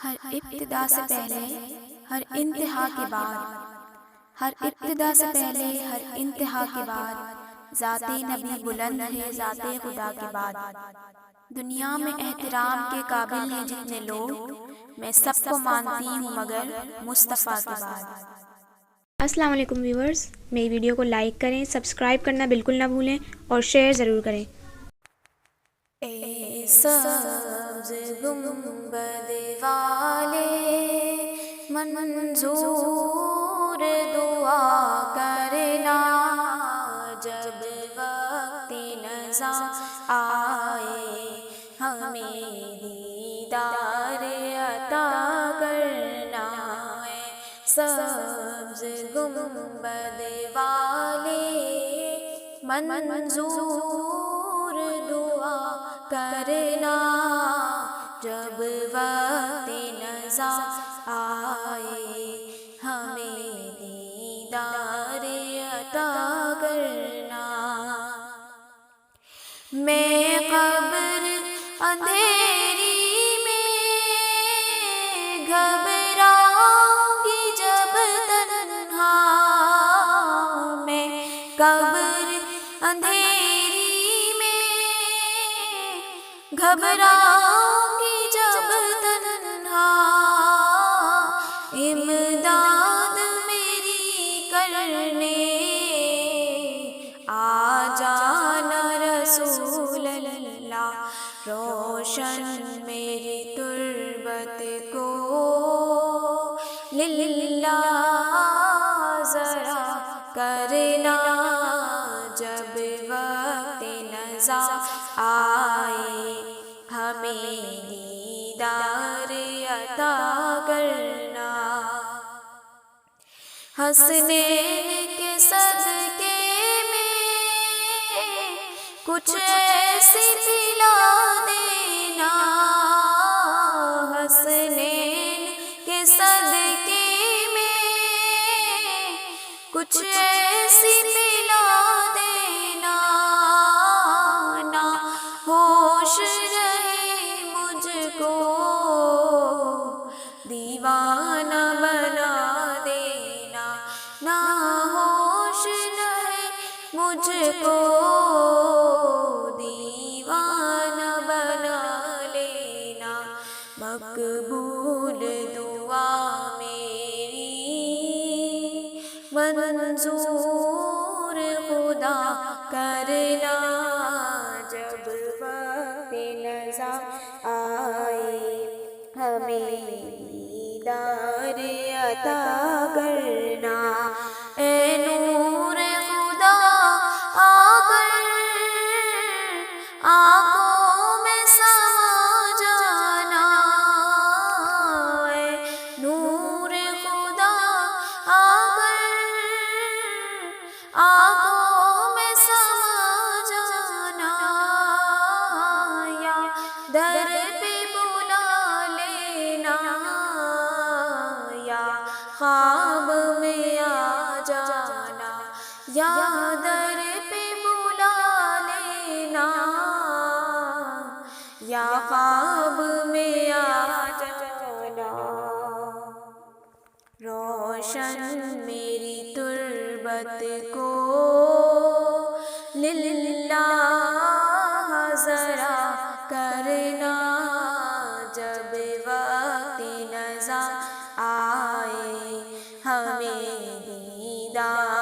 ہر ابتدا سے پہلے ہر انتہا کے بعد، ہر ابتدا سے پہلے ہر انتہا کے بعد، ذات نبی بلند ہے ذات خدا کے بعد۔ دنیا میں احترام کے قابل ہیں جتنے لوگ، میں سب کو مانتی ہوں مگر مصطفیٰ کے بعد۔ السلام علیکم ویورز، میری ویڈیو کو لائک کریں، سبسکرائب کرنا بالکل نہ بھولیں اور شیئر ضرور کریں۔ اے سبز گنبد والے منظور دعا کرنا، جب وقت نزا آئے ہمیں دیدار عطا کرنا۔ اے سبز گنبد والے منظور دعا کرنا، جب وقت نزا آئے ہمیں دیدار عطا کرنا۔ میں قبر اندھیری میں گھبراؤں گی جب تنہا، میں قبر اندھیری میں گھبراؤں گی جب تنہا، امداد میری کرنے آ جانا رسول اللہ، روشن میری تربت کو للہ ذرا کرنا، جب وقت نزا آئے ہمیں دیدار عطا کرنا۔ حسنین کے صدقے میں کچھ ایسی پلا دینا، حسنین کے صدقے میں کچھ ایسی پلا دینا، نہ ہوش رہے مجھ کو دیوانہ بنا دینا، نہ ہوش رہے مجھ کو دیوانہ بنا لینا۔ مقبول دعا میری منظور خدا کرنا، جب وقت نزا آئے ہمیں دیدار عطا کرنا۔ اے نور خدا آ کر آنکھوں میں سما جانا، اے نور خدا آ کر آنکھوں میں سما جانا، یا در پہ بلا لینا، یا خواب میں آ جانا، یا در پہ بلا لینا، یا خواب میں آ جانا، روشن میری تربت کو للہ ذرا کرنا، جب وقت نزا آئے ہمیں دیدار